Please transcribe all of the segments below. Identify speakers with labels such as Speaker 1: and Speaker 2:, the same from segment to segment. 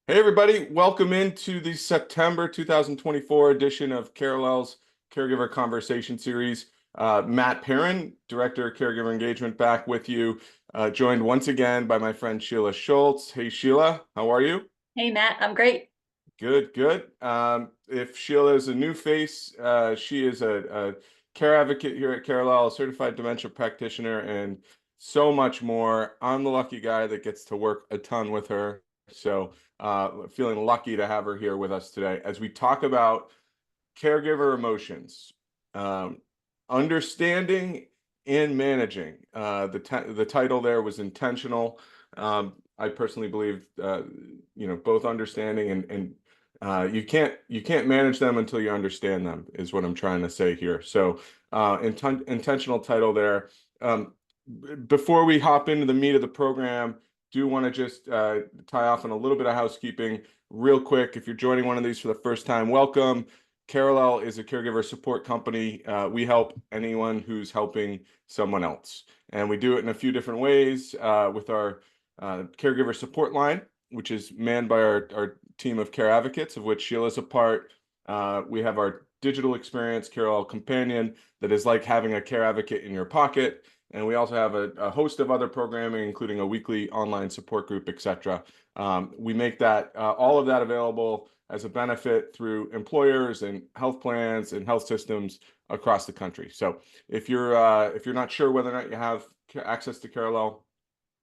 Speaker 1: Hey everybody, welcome into the September 2024 edition of Carallel's Caregiver Conversation series. Matt Perrin, Director of Caregiver Engagement, back with you, joined once again by my friend Sheila Schultz. Hey Sheila, how are you?
Speaker 2: Hey Matt, I'm great.
Speaker 1: Good, good. If Sheila is a new face, she is a care advocate here at Carallel, a certified dementia practitioner, and so much more. I'm the lucky guy that gets to work a ton with her. So, feeling lucky to have her here with us today as we talk about caregiver emotions, um, understanding and managing. The title there was intentional. I personally believe, both understanding and you can't manage them until you understand them is what I'm trying to say here. So, intentional title there. Before we hop into the meat of the program, do want to just tie off on a little bit of housekeeping real quick. If you're joining one of these for the first time, welcome. Carallel is a caregiver support company. We help anyone who's helping someone else. And we do it in a few different ways with our caregiver support line, which is manned by our team of care advocates, of which Sheila's a part. We have our digital experience, Carallel Companion, that is like having a care advocate in your pocket. And we also have a host of other programming, including a weekly online support group, etc. We make that all of that available as a benefit through employers and health plans and health systems across the country. So if you're not sure whether or not you have access to Carallel,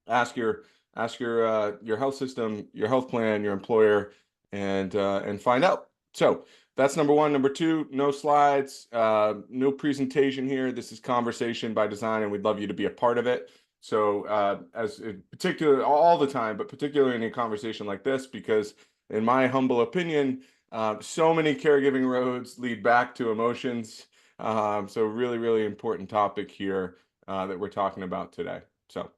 Speaker 1: ask your health system, your health plan, your employer, and find out. So that's number one. Number two, no slides, no presentation here. This is conversation by design, and we'd love you to be a part of it. So as in particular, all the time, but particularly in a conversation like this, because in my humble opinion, so many caregiving roads lead back to emotions. So really, really important topic here that we're talking about today. So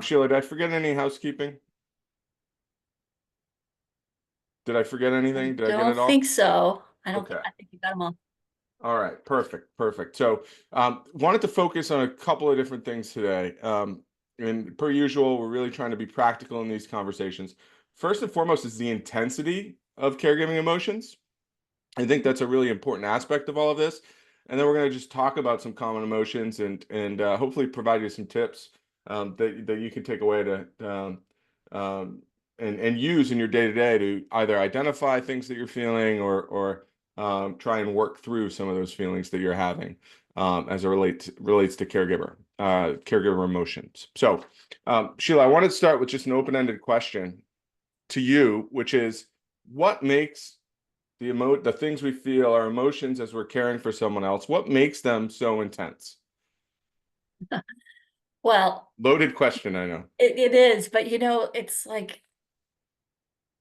Speaker 1: Sheila, did I forget any housekeeping? Did I forget
Speaker 2: I
Speaker 1: anything? Did I get
Speaker 2: don't
Speaker 1: it
Speaker 2: think
Speaker 1: all?
Speaker 2: so.
Speaker 1: Okay.
Speaker 2: I think you got them all.
Speaker 1: All right. Perfect. Perfect. So, wanted to focus on a couple of different things today. And per usual, we're really trying to be practical in these conversations. First and foremost is the intensity of caregiving emotions. I think that's a really important aspect of all of this. And then we're going to just talk about some common emotions and hopefully provide you some tips that you can take away to and use in your day to day to either identify things that you're feeling or try and work through some of those feelings that you're having as it relates to caregiver emotions. So, Sheila, I wanted to start with just an open-ended question to you, which is what makes the things we feel, our emotions as we're caring for someone else, what makes them so intense?
Speaker 2: Well,
Speaker 1: Loaded question, I know.
Speaker 2: it is, but it's like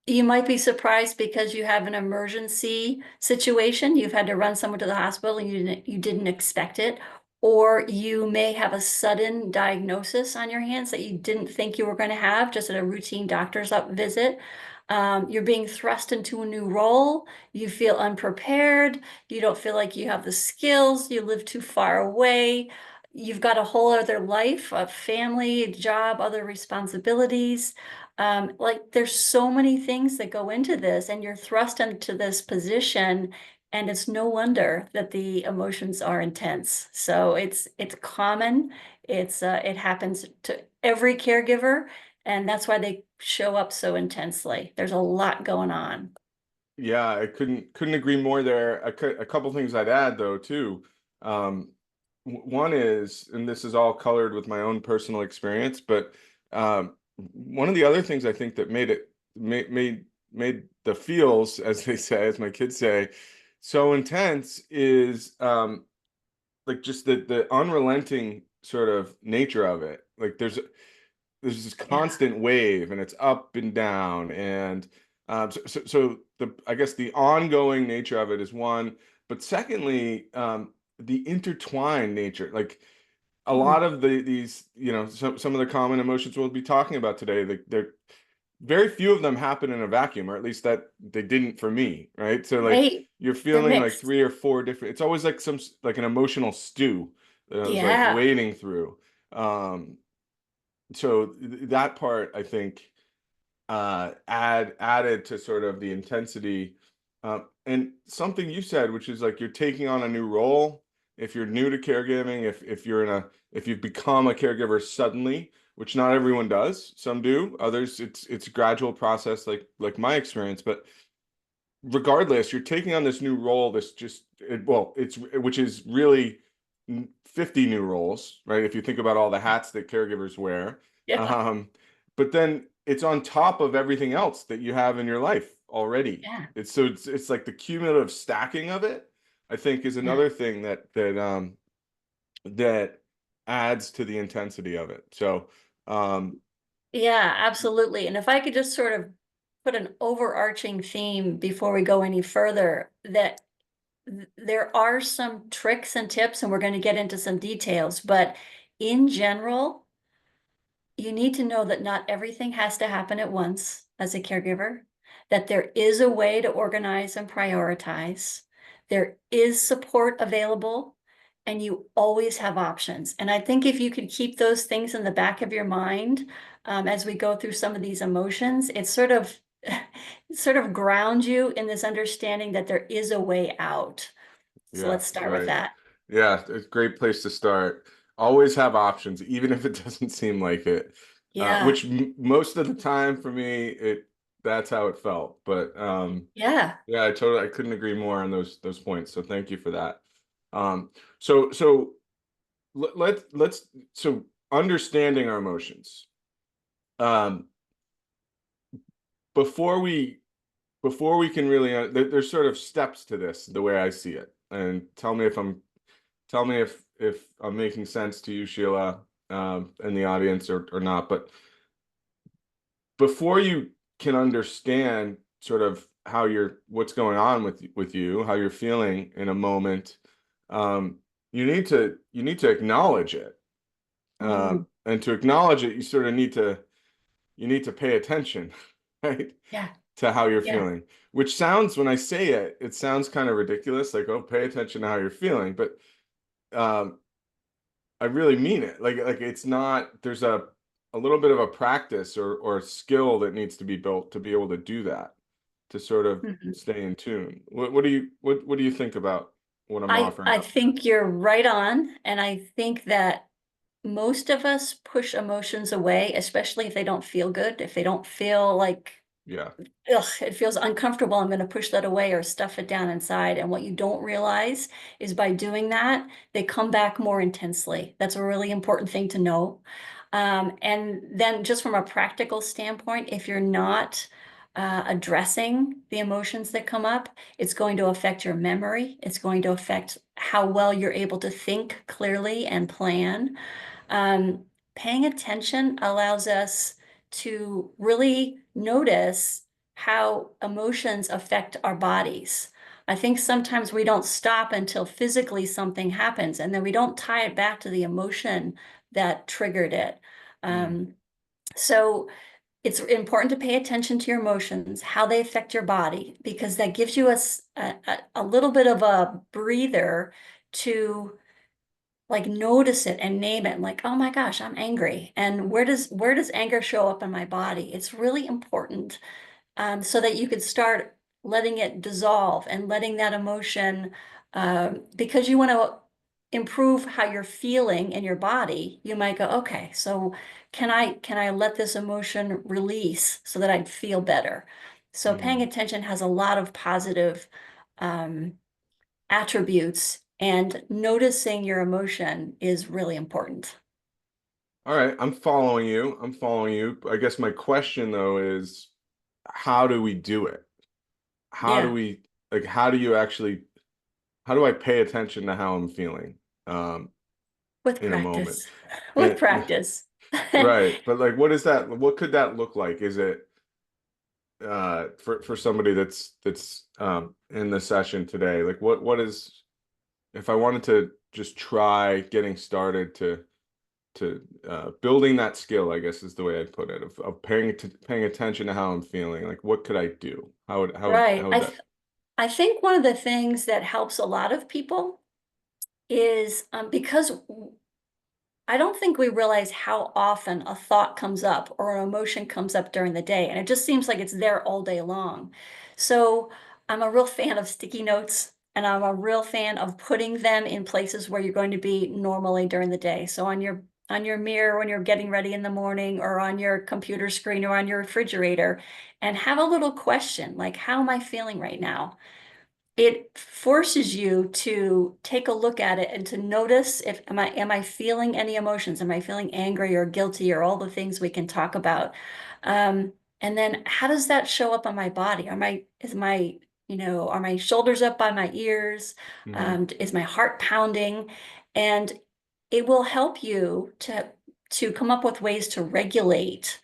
Speaker 2: you might be surprised because you have an emergency situation. You've had to run someone to the hospital and you didn't expect it. Or you may have a sudden diagnosis on your hands that you didn't think you were going to have just at a routine doctor's up visit. You're being thrust into a new role. You feel unprepared. You don't feel like you have the skills. You live too far away. You've got a whole other life, a family, a job, other responsibilities. Like there's so many things that go into this, and you're thrust into this position, and it's no wonder that the emotions are intense. So it's common. It happens to every caregiver, and that's why they show up so intensely. There's a lot going on.
Speaker 1: Yeah, I couldn't agree more there. A couple things I'd add though too. Um, One is, and this is all colored with my own personal experience, but one of the other things I think that made the feels, as they say, as my kids say, so intense is like just the unrelenting sort of nature of it. Like there's this
Speaker 2: Yeah.
Speaker 1: constant wave and it's up and down and so the I guess the ongoing nature of it is one, but secondly, the intertwined nature, like a
Speaker 2: Mm.
Speaker 1: lot of these, some of the common emotions we'll be talking about today, they're very few of them happen in a vacuum, or at least that they didn't for me, right? So like
Speaker 2: Right.
Speaker 1: you're
Speaker 2: They're
Speaker 1: feeling like
Speaker 2: mixed.
Speaker 1: three or four different, it's always like like an emotional stew that I was like
Speaker 2: Yeah.
Speaker 1: wading through. Um, so that part, I think, added to sort of the intensity. And something you said, which is like you're taking on a new role. If you're new to caregiving, if you're in a if you've become a caregiver suddenly, which not everyone does, some do, others it's a gradual process, like my experience. But regardless, you're taking on this new role, this just well, it's which is really 50 new roles, right? If you think about all the hats that caregivers wear.
Speaker 2: Yeah.
Speaker 1: But then it's on top of everything else that you have in your life already.
Speaker 2: Yeah.
Speaker 1: It's like the cumulative stacking of it, I think, is
Speaker 2: Yeah.
Speaker 1: another thing that adds to the intensity of it. So
Speaker 2: Yeah, absolutely. And if I could just sort of put an overarching theme before we go any further, that there are some tricks and tips, and we're going to get into some details, but in general, you need to know that not everything has to happen at once as a caregiver, that there is a way to organize and prioritize. There is support available, and you always have options. And I think if you could keep those things in the back of your mind as we go through some of these emotions, it sort of sort of ground you in this understanding that there is a way out. So
Speaker 1: yeah,
Speaker 2: let's start with
Speaker 1: right.
Speaker 2: that.
Speaker 1: Yeah, it's a great place to start. Always have options, even if it doesn't seem like it.
Speaker 2: Yeah.
Speaker 1: Which most of the time for me, that's how it felt. But
Speaker 2: Yeah.
Speaker 1: yeah, I couldn't agree more on those points. So thank you for that. Um, so let's so understanding our emotions. Um, before we before we can really there's sort of steps to this, the way I see it. And tell me if I'm making sense to you, Sheila, in the audience, or not. But before you can understand sort of what's going on with you, how you're feeling in a moment, um, you need to acknowledge it.
Speaker 2: Mm,
Speaker 1: And to acknowledge it, you sort of need to pay attention, right,
Speaker 2: yeah.
Speaker 1: to how you're
Speaker 2: Yeah.
Speaker 1: feeling. Which sounds, when I say it, it sounds kind of ridiculous, like, oh, pay attention to how you're feeling. But um, I really mean it. Like it's not, there's a little bit of a practice or skill that needs to be built to be able to do that, to sort of
Speaker 2: Mhm.
Speaker 1: stay in tune. What do you think about what I'm offering
Speaker 2: I
Speaker 1: up?
Speaker 2: think you're right on, and I think that most of us push emotions away, especially if they don't feel good, if they don't feel like,
Speaker 1: Yeah.
Speaker 2: ugh, it feels uncomfortable, I'm going to push that away or stuff it down inside. And what you don't realize is by doing that, they come back more intensely. That's a really important thing to know. And then, just from a practical standpoint, if you're not addressing the emotions that come up, it's going to affect your memory. It's going to affect how well you're able to think clearly and plan. Um, Paying attention allows us to really notice how emotions affect our bodies. I think sometimes we don't stop until physically something happens, and then we don't tie it back to the emotion that triggered it.
Speaker 1: Mm.
Speaker 2: Um, so it's important to pay attention to your emotions, how they affect your body, because that gives you a little bit of a breather to like notice it and name it, like, oh my gosh, I'm angry, and where does anger show up in my body? It's really important, so that you could start letting it dissolve and letting that emotion, because you want to improve how you're feeling in your body. You might go, okay, so can I let this emotion release so that I feel better? So paying
Speaker 1: Mm.
Speaker 2: attention has a lot of positive um, attributes, and noticing your emotion is really important.
Speaker 1: All right, I'm following you. I'm following you. I guess my question though is, how do we do it? How do
Speaker 2: Yeah,
Speaker 1: we like how do you actually how do I pay attention to how I'm feeling
Speaker 2: with
Speaker 1: in a moment?
Speaker 2: practice. With
Speaker 1: And
Speaker 2: practice.
Speaker 1: right, but like what is that? What could that look like? Is it for somebody that's in the session today? Like what is, if I wanted to just try getting started to building that skill, I guess is the way I'd put it, of paying attention to how I'm feeling. Like what could I do?
Speaker 2: Right.
Speaker 1: How would that?
Speaker 2: I think one of the things that helps a lot of people is because I don't think we realize how often a thought comes up or an emotion comes up during the day, and it just seems like it's there all day long. So I'm a real fan of sticky notes, and I'm a real fan of putting them in places where you're going to be normally during the day. So on your mirror when you're getting ready in the morning, or on your computer screen, or on your refrigerator, and have a little question like, how am I feeling right now? It forces you to take a look at it and to notice, if am I feeling any emotions? Am I feeling angry or guilty, or all the things we can talk about? And then how does that show up on my body? Are my shoulders up by my ears?
Speaker 1: Hmm.
Speaker 2: Is my heart pounding? And it will help you to come up with ways to regulate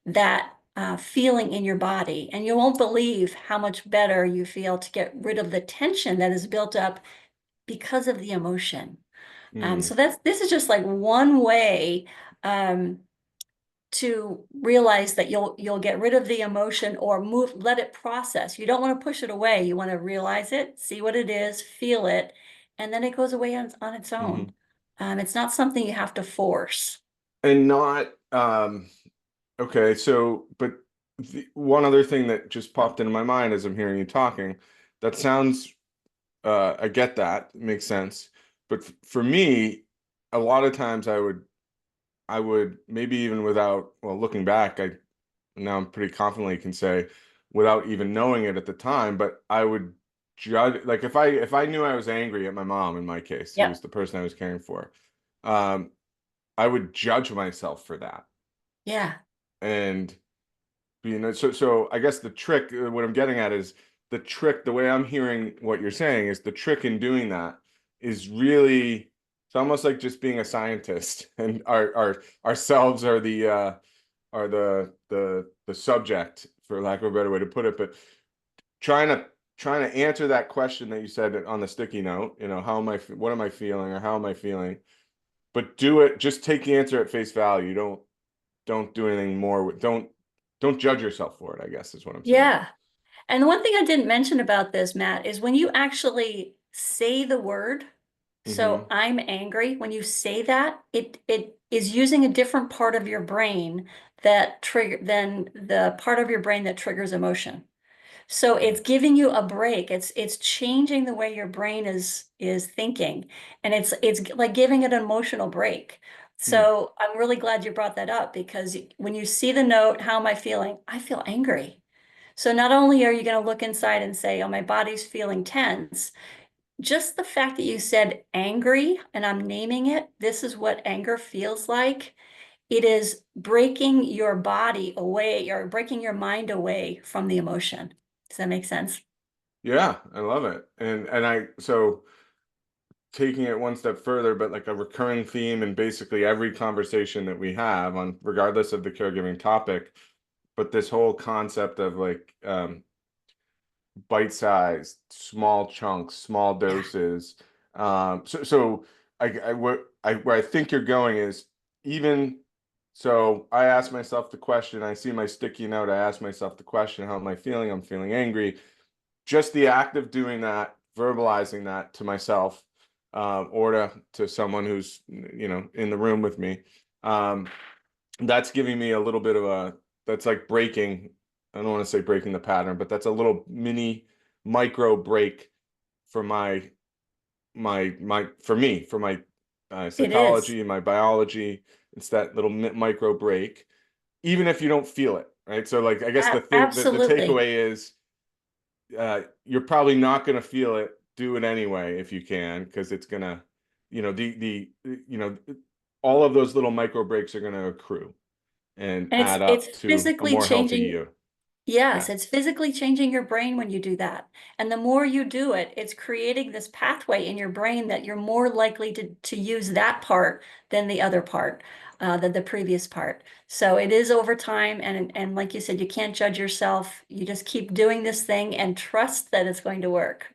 Speaker 2: that feeling in your body. And you won't believe how much better you feel to get rid of the tension that is built up because of the emotion. So this is just like one way um, to realize that you'll get rid of the emotion, or let it process. You don't want to push it away. You want to realize it, see what it is, feel it, and then it goes away on its
Speaker 1: Hmm.
Speaker 2: own. It's not something you have to force.
Speaker 1: And not okay, so but one other thing that just popped into my mind as I'm hearing you talking, that sounds I get that, it makes sense. But for me, a lot of times I would maybe even without, well, looking back, I now I'm pretty confidently can say without even knowing it at the time, but I would judge, like if I knew I was angry at my mom, in my case, who was
Speaker 2: Yep.
Speaker 1: the person I was caring for, um, I would judge myself for that.
Speaker 2: Yeah.
Speaker 1: And so I guess the trick, what I'm getting at is the way I'm hearing what you're saying is the trick in doing that is really, it's almost like just being a scientist, and our ourselves are the subject, for lack of a better way to put it, but trying to trying to answer that question that you said on the sticky note, what am I feeling, or how am I feeling? But do it, just take the answer at face value. Don't do anything more don't judge yourself for it, I guess is what I'm saying.
Speaker 2: Yeah. And the one thing I didn't mention about this, Matt, is when you actually say the word, so
Speaker 1: Hmm.
Speaker 2: I'm angry, when you say that, it is using a different part of your brain that trigger than the part of your brain that triggers emotion. So it's giving you a break. It's changing the way your brain is thinking. And it's like giving it an emotional break.
Speaker 1: Hmm.
Speaker 2: So I'm really glad you brought that up, because when you see the note, how am I feeling? I feel angry. So not only are you going to look inside and say, oh, my body's feeling tense, just the fact that you said angry and I'm naming it, this is what anger feels like. It is breaking your body away, or breaking your mind away from the emotion. Does that make sense?
Speaker 1: Yeah, I love it. And I so taking it one step further, but like a recurring theme in basically every conversation that we have on, regardless of the caregiving topic, but this whole concept of like bite-sized, small chunks, small
Speaker 2: Yeah,
Speaker 1: doses. So where I think you're going is, even so I ask myself the question, I see my sticky note, I ask myself the question, how am I feeling? I'm feeling angry. Just the act of doing that, verbalizing that to myself, or to someone who's, in the room with me, um, that's giving me a little bit of that's like breaking, I don't want to say breaking the pattern, but that's a little mini micro break for for me, for my
Speaker 2: it is.
Speaker 1: psychology and my biology. It's that little micro break, even if you don't feel it, right? So like, I guess the
Speaker 2: Absolutely.
Speaker 1: takeaway is, you're probably not going to feel it. Do it anyway if you can, because it's gonna, the all of those little micro breaks are going to accrue and
Speaker 2: And
Speaker 1: add
Speaker 2: it's
Speaker 1: up to a
Speaker 2: physically
Speaker 1: more healthy
Speaker 2: changing.
Speaker 1: you. Yeah.
Speaker 2: Yes, it's physically changing your brain when you do that. And the more you do it, it's creating this pathway in your brain that you're more likely to use that part than the other part, than the previous part. So it is over time. And like you said, you can't judge yourself. You just keep doing this thing and trust that it's going to work.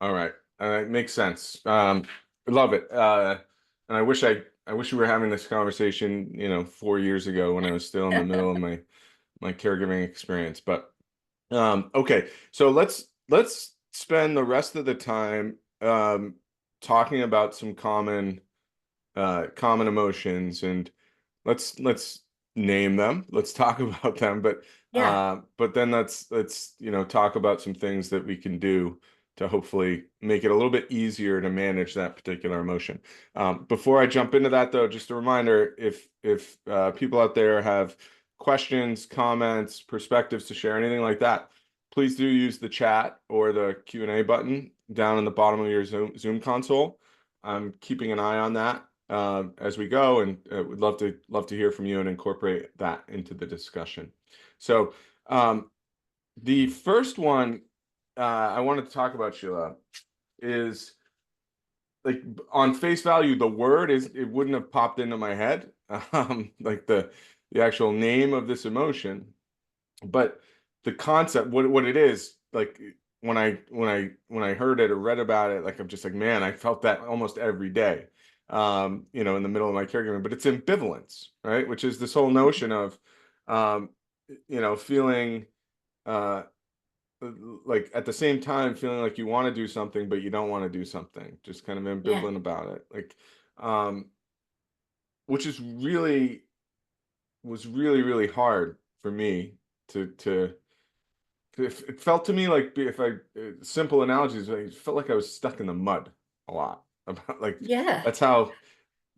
Speaker 1: All right. It makes sense. I love it. And I wish we were having this conversation, 4 years ago, when I was still in the middle of my caregiving experience. But okay, so let's spend the rest of the time talking about some common common emotions, and let's name them. Let's talk about them,
Speaker 2: Yeah.
Speaker 1: but then let's talk about some things that we can do to hopefully make it a little bit easier to manage that particular emotion. Before I jump into that, though, just a reminder: if people out there have questions, comments, perspectives to share, anything like that, please do use the chat or the Q&A button down in the bottom of your Zoom console. I'm keeping an eye on that as we go, and would love to hear from you and incorporate that into the discussion. So the first one I wanted to talk about, Sheila, is like on face value, the word it wouldn't have popped into my head, like the actual name of this emotion, but the concept, what it is, like when I heard it or read about it, like I'm just like, man, I felt that almost every day, in the middle of my caregiving. But it's ambivalence, right? Which is this whole notion of, um, feeling uh, like at the same time feeling like you want to do something, but you don't want to do something, just kind of
Speaker 2: Yeah.
Speaker 1: ambivalent about it, like, um, which is really was really really hard for me to it felt to me like, if I simple analogies, it felt like I was stuck in the mud a lot. About like
Speaker 2: Yeah.
Speaker 1: that's how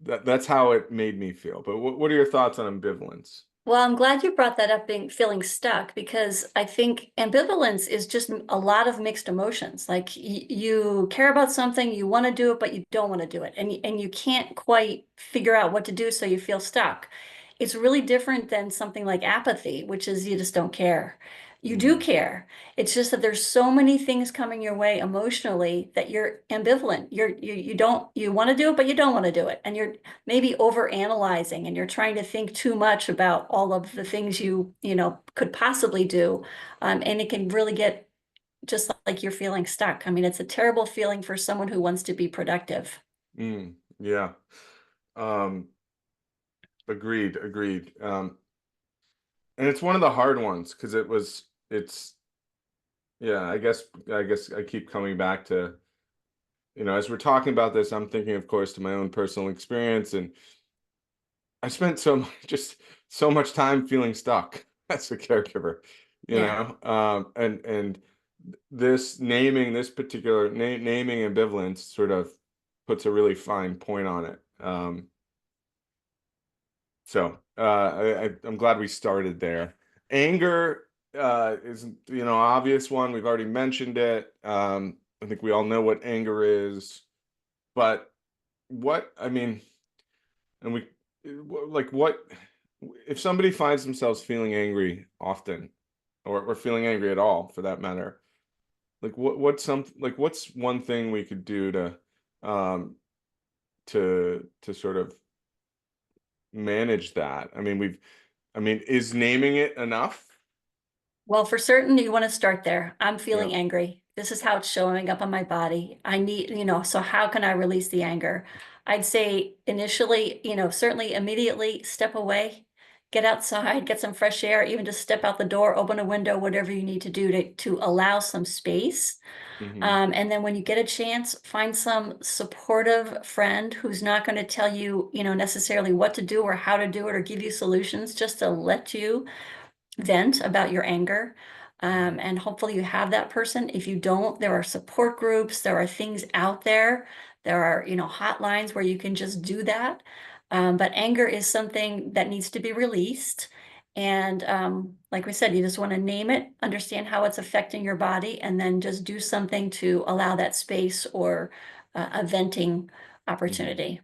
Speaker 1: that's how it made me feel. But what are your thoughts on ambivalence?
Speaker 2: Well, I'm glad you brought that up, being feeling stuck, because I think ambivalence is just a lot of mixed emotions. Like you care about something, you want to do it, but you don't want to do it, and you can't quite figure out what to do, so you feel stuck. It's really different than something like apathy, which is you just don't care. You do
Speaker 1: Mm,
Speaker 2: care. It's just that there's so many things coming your way emotionally that you're ambivalent. You don't, you want to do it, but you don't want to do it, and you're maybe over analyzing, and you're trying to think too much about all of the things you could possibly do, and it can really get just like you're feeling stuck. I mean, it's a terrible feeling for someone who wants to be productive.
Speaker 1: yeah. Um, agreed. And it's one of the hard ones because it's yeah, I guess I keep coming back to, as we're talking about this, I'm thinking, of course, to my own personal experience, and I spent just so much time feeling stuck as a caregiver,
Speaker 2: Yeah.
Speaker 1: and this naming this particular naming ambivalence sort of puts a really fine point on it. So I'm glad we started there. Anger is, obvious one. We've already mentioned it. I think we all know what anger is, but what I mean, and we like what if somebody finds themselves feeling angry often, or feeling angry at all for that matter, like what's one thing we could do um to sort of manage that? I mean, is naming it enough?
Speaker 2: Well, for certain, you want to start there. I'm
Speaker 1: Yeah.
Speaker 2: feeling angry. This is how it's showing up on my body. I need, so how can I release the anger? I'd say initially, certainly immediately step away, get outside, get some fresh air, even just step out the door, open a window, whatever you need to do to allow some space.
Speaker 1: Hmm.
Speaker 2: And then when you get a chance, find some supportive friend who's not going to tell you, necessarily what to do or how to do it or give you solutions, just to let you vent about your anger. And hopefully you have that person. If you don't, there are support groups, there are things out there, there are, hotlines where you can just do that. But anger is something that needs to be released. And like we said, you just want to name it, understand how it's affecting your body, and then just do something to allow that space or a venting
Speaker 1: Hmm.
Speaker 2: opportunity.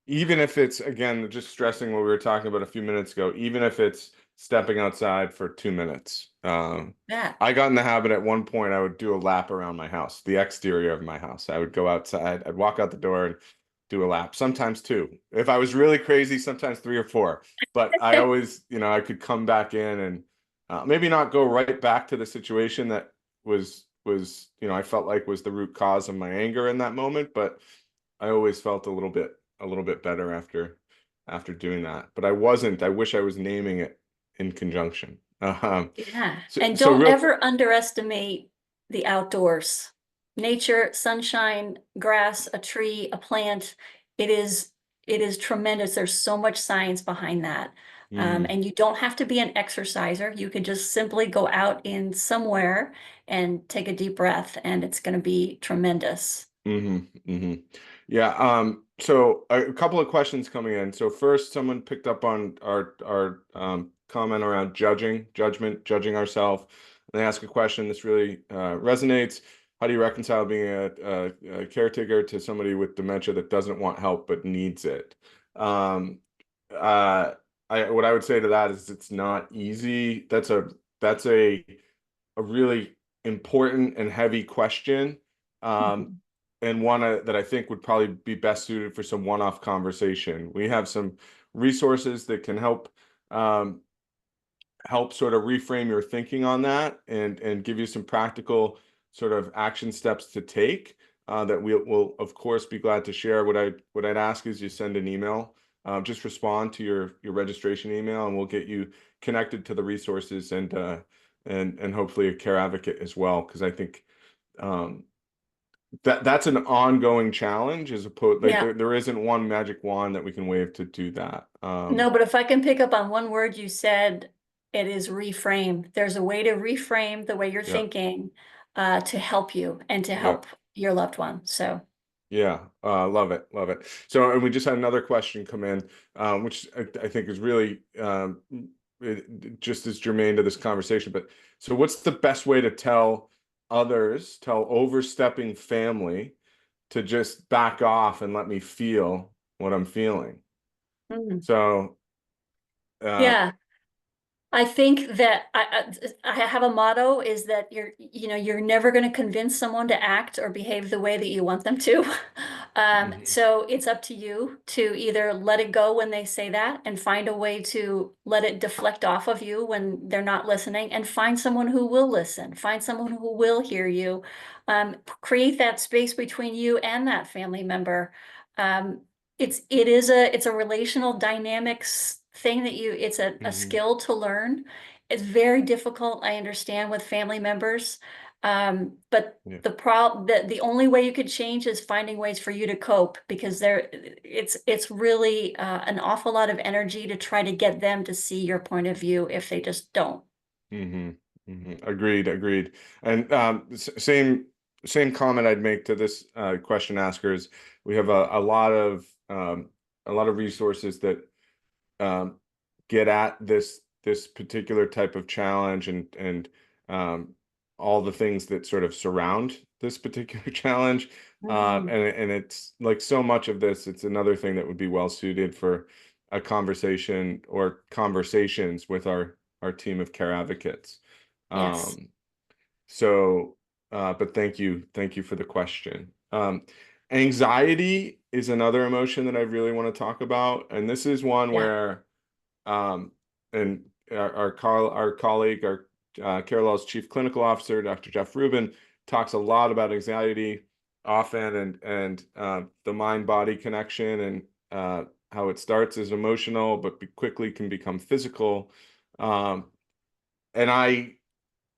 Speaker 1: Even if it's, again, just stressing what we were talking about a few minutes ago, even if it's stepping outside for 2 minutes.
Speaker 2: Yeah.
Speaker 1: I got in the habit at one point, I would do a lap around my house, the exterior of my house. I would go outside, I'd walk out the door and do a lap, sometimes two. If I was really crazy, sometimes three or four. But I always, I could come back in and maybe not go right back to the situation that I felt like was the root cause of my anger in that moment, but I always felt a little bit better after doing that. But I wasn't. I wish I was naming it in conjunction.
Speaker 2: Yeah.
Speaker 1: So
Speaker 2: And
Speaker 1: so
Speaker 2: don't
Speaker 1: real.
Speaker 2: ever underestimate the outdoors. Nature, sunshine, grass, a tree, a plant. It is it is tremendous. There's so much science behind that.
Speaker 1: Mm,
Speaker 2: And you don't have to be an exerciser. You could just simply go out in somewhere and take a deep breath, and it's going to be tremendous.
Speaker 1: Yeah, so a couple of questions coming in. So first, someone picked up on our comment around judging ourselves. And they ask a question. This really resonates. How do you reconcile being a caretaker to somebody with dementia that doesn't want help but needs it? Um, uh, what I would say to that is it's not easy. That's a really important and heavy question. Um,
Speaker 2: Mhm.
Speaker 1: and one that I think would probably be best suited for some one-off conversation. We have some resources that can um, help sort of reframe your thinking on that and give you some practical sort of action steps to take that we will of course be glad to share. What I'd ask is you send an email, just respond to your registration email, and we'll get you connected to the resources and hopefully a care advocate as well, because I think um, that's an ongoing challenge as opposed like
Speaker 2: Yeah.
Speaker 1: there isn't one magic wand that we can wave to do that.
Speaker 2: No, but if I can pick up on one word you said, it is reframe. There's a way to reframe the way you're
Speaker 1: Yeah,
Speaker 2: thinking to help you and to
Speaker 1: yeah.
Speaker 2: help your loved one. So,
Speaker 1: Yeah, love it, love it. So, and we just had another question come in, which I think is really just as germane to this conversation. But so, what's the best way to tell overstepping family to just back off and let me feel what I'm feeling?
Speaker 2: mm.
Speaker 1: So, uh,
Speaker 2: Yeah. I think that I have a motto is that you're never going to convince someone to act or behave the way that you want them to.
Speaker 1: mhm,
Speaker 2: So it's up to you to either let it go when they say that and find a way to let it deflect off of you when they're not listening, and find someone who will listen, find someone who will hear you. Create that space between you and that family member. Um, it's a relational dynamics thing that it's a
Speaker 1: mhm,
Speaker 2: skill to learn. It's very difficult, I understand, with family members. But
Speaker 1: yeah.
Speaker 2: the only way you could change is finding ways for you to cope, because it's really an awful lot of energy to try to get them to see your point of view if they just don't.
Speaker 1: Agreed, agreed. And same comment I'd make to this question askers. We have a lot of resources that um, get at this particular type of challenge and um, all the things that sort of surround this particular challenge.
Speaker 2: Mhm.
Speaker 1: And it's like so much of this, it's another thing that would be well suited for a conversation or conversations with our team of care advocates.
Speaker 2: Yes.
Speaker 1: Um, so, but thank you for the question. Anxiety is another emotion that I really want to talk about, and this is one
Speaker 2: Yeah.
Speaker 1: where, um, and our colleague, our Carallel's chief clinical officer, Dr. Jeff Rubin, talks a lot about anxiety often, and the mind-body connection, and how it starts as emotional, but quickly can become physical. Um, and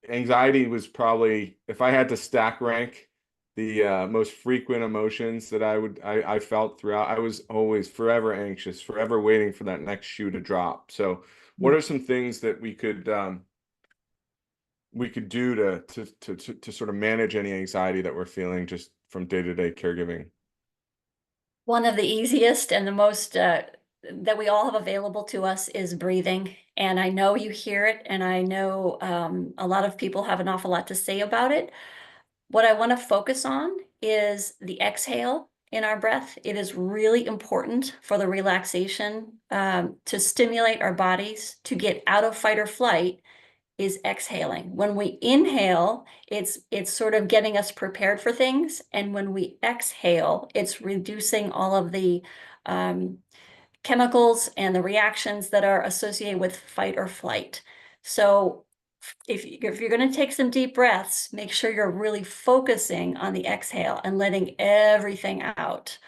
Speaker 1: anxiety was probably, if I had to stack rank the most frequent emotions that I felt throughout, I was always forever anxious, forever waiting for that next shoe to drop. So what
Speaker 2: Mm.
Speaker 1: are some things that we could do to sort of manage any anxiety that we're feeling just from day-to-day caregiving?
Speaker 2: One of the easiest and the most that we all have available to us is breathing. And I know you hear it, and I know a lot of people have an awful lot to say about it. What I want to focus on is the exhale in our breath. It is really important for the relaxation to stimulate our bodies to get out of fight or flight. Is exhaling. When we inhale, it's sort of getting us prepared for things, and when we exhale, it's reducing all of the um, chemicals and the reactions that are associated with fight or flight. So if you're going to take some deep breaths, make sure you're really focusing on the exhale and letting everything out.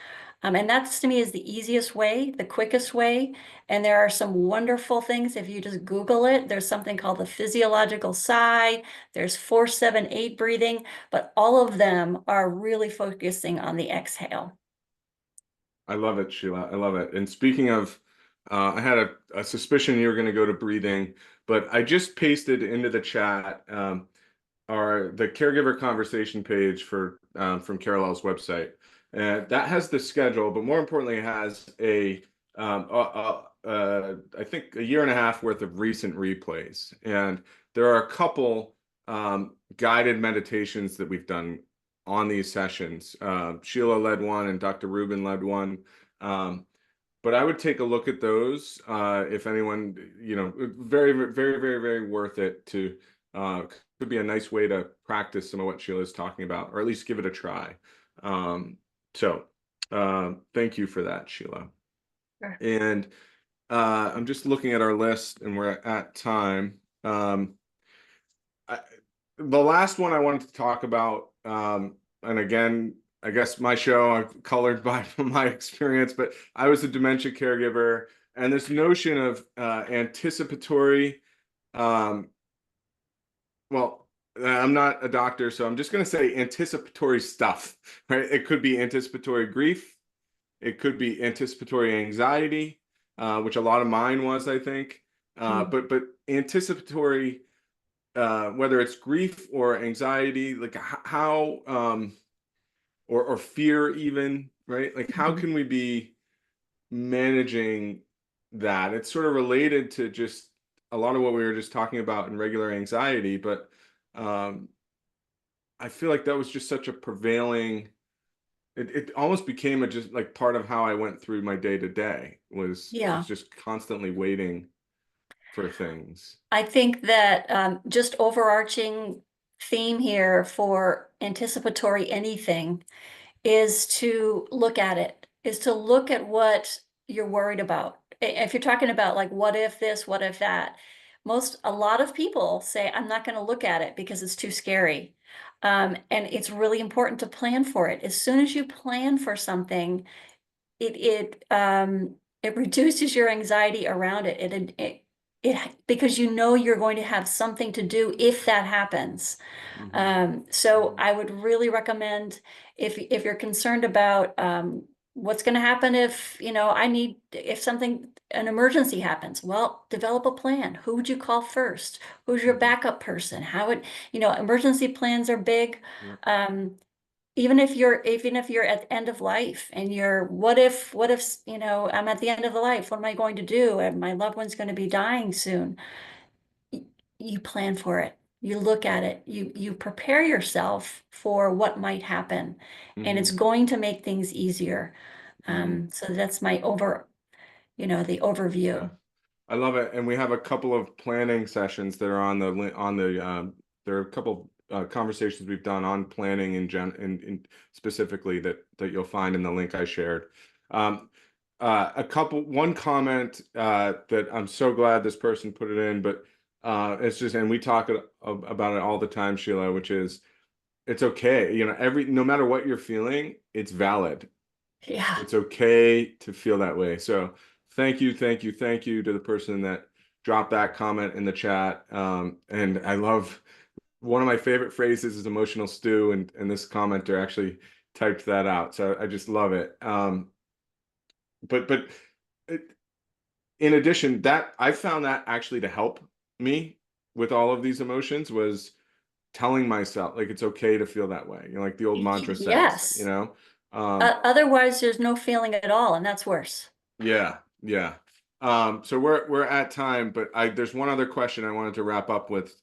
Speaker 2: And that's, to me, is the easiest way, the quickest way. And there are some wonderful things. If you just Google it, there's something called the physiological sigh. There's 4-7-8 breathing, but all of them are really focusing on the exhale.
Speaker 1: I love it, Sheila. I love it. And speaking of, I had a suspicion you were going to go to breathing, but I just pasted into the chat the caregiver conversation page for from Carallel's website. And that has the schedule, but more importantly, it has I think a year and a half worth of recent replays. And there are a couple guided meditations that we've done on these sessions. Sheila led one and Dr. Rubin led one. But I would take a look at those if anyone, very, very, very, very worth it to could be a nice way to practice some of what Sheila is talking about, or at least give it a try. So thank you for that, Sheila.
Speaker 2: Sure.
Speaker 1: And I'm just looking at our list and we're at time. The last one I wanted to talk about, and again, I guess my show, I'm colored by my experience, but I was a dementia caregiver, and this notion of anticipatory, well, I'm not a doctor, so I'm just going to say anticipatory stuff, right? It could be anticipatory grief. It could be anticipatory anxiety, which a lot of mine was, I think. But anticipatory, whether it's grief or anxiety, like how, or fear even, right? Like how can we be managing that? It's sort of related to just a lot of what we were just talking about in regular anxiety, but I feel like that was just such a prevailing, it almost became a just like part of how I went through my day to day was
Speaker 2: Yeah.
Speaker 1: just constantly waiting for things.
Speaker 2: I think that just overarching theme here for anticipatory anything is to look at it, is to look at what you're worried about. If you're talking about like, what if this, what if that, a lot of people say, I'm not going to look at it because it's too scary. And it's really important to plan for it. As soon as you plan for something, it reduces your anxiety around it. Because you know you're going to have something to do if that happens. So I would really recommend if you're concerned about what's going to happen if, if an emergency happens, well, develop a plan. Who would you call first? Who's your backup person? Emergency plans are big.
Speaker 1: Yeah.
Speaker 2: Even if you're at the end of life and what if, I'm at the end of the life, what am I going to do? And my loved one's going to be dying soon. You plan for it. You look at it. You prepare yourself for what might happen, and it's going to make things easier. So that's my the
Speaker 1: Yeah.
Speaker 2: overview.
Speaker 1: I love it. And we have a couple of planning sessions that are there are a couple conversations we've done on planning in specifically that you'll find in the link I shared. One comment that I'm so glad this person put it in, but it's just, and we talk about it all the time, Sheila, which is it's okay. No matter what you're feeling, it's valid.
Speaker 2: Yeah.
Speaker 1: It's okay to feel that way. So thank you, thank you, thank you to the person that dropped that comment in the chat. And I love one of my favorite phrases is emotional stew, and this commenter actually typed that out. So I just love it. But in addition, that I found that actually to help me with all of these emotions was telling myself like it's okay to feel that way. Like the old mantra says,
Speaker 2: Yes. Otherwise, there's no feeling at all, and that's worse.
Speaker 1: Yeah, yeah. So we're at time, but there's one other question I wanted to wrap up with,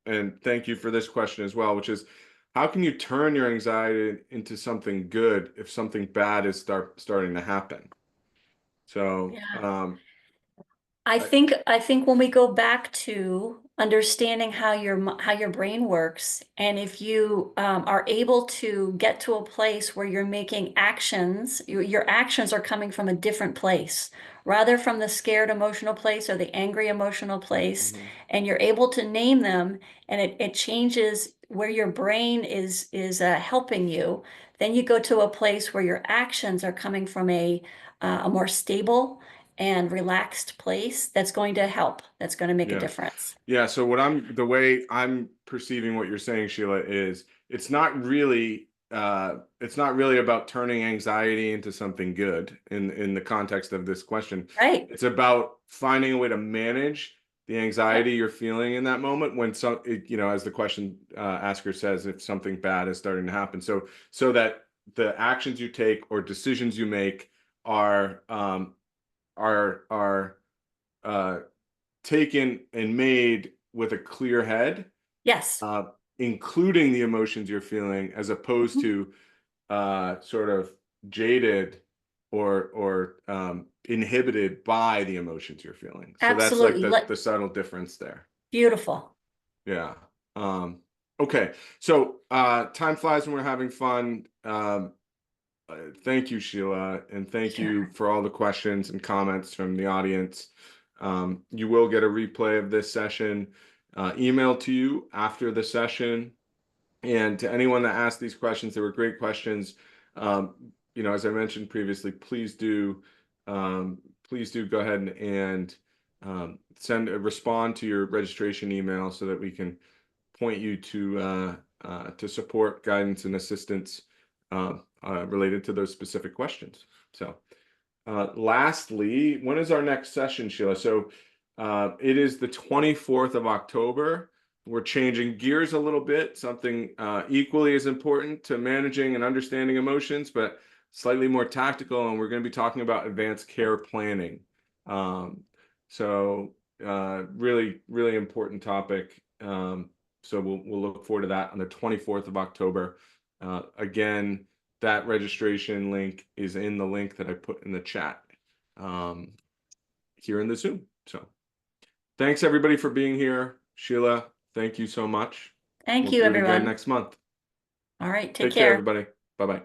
Speaker 1: and thank you for this question as well, which is how can you turn your anxiety into something good if something bad is starting to happen? So,
Speaker 2: Yeah. I think when we go back to understanding how your brain works, and if you are able to get to a place where you're making actions, your actions are coming from a different place, rather from the scared emotional place or the angry emotional place, and you're able to name them, and it changes where your brain is helping you. Then you go to a place where your actions are coming from a more stable and relaxed place that's going to help, that's going to make a
Speaker 1: yeah.
Speaker 2: difference.
Speaker 1: Yeah, so the way I'm perceiving what you're saying, Sheila, is it's not really it's not really about turning anxiety into something good in the context of this question.
Speaker 2: Right.
Speaker 1: It's about finding a way to manage the anxiety
Speaker 2: Yep.
Speaker 1: you're feeling in that moment when as the question asker says, if something bad is starting to happen. So that the actions you take or decisions you make are uh, taken and made with a clear head,
Speaker 2: Yes.
Speaker 1: uh, including the emotions you're feeling, as opposed
Speaker 2: Mhm.
Speaker 1: to sort of jaded or inhibited by the emotions you're feeling. So that's like
Speaker 2: Absolutely.
Speaker 1: the subtle difference there.
Speaker 2: Beautiful.
Speaker 1: Yeah. Okay. So time flies when we're having fun. Thank you, Sheila, and thank you
Speaker 2: Sure.
Speaker 1: for all the questions and comments from the audience. You will get a replay of this session emailed to you after the session. And to anyone that asked these questions, they were great questions. As I mentioned previously, please do go ahead and respond to your registration email so that we can point you to support, guidance, and assistance related to those specific questions. So, lastly, when is our next session, Sheila? So, it is the 24th of October. We're changing gears a little bit, something equally as important to managing and understanding emotions, but slightly more tactical. And we're going to be talking about advanced care planning. Really, really important topic. So we'll look forward to that on the 24th of October. Again, that registration link is in the link that I put in the chat here in the Zoom. So thanks everybody for being here. Sheila, thank you so much.
Speaker 2: Thank
Speaker 1: We'll
Speaker 2: you,
Speaker 1: do it again
Speaker 2: everyone.
Speaker 1: next month.
Speaker 2: All right. Take
Speaker 1: Take care,
Speaker 2: care.
Speaker 1: everybody. Bye-bye.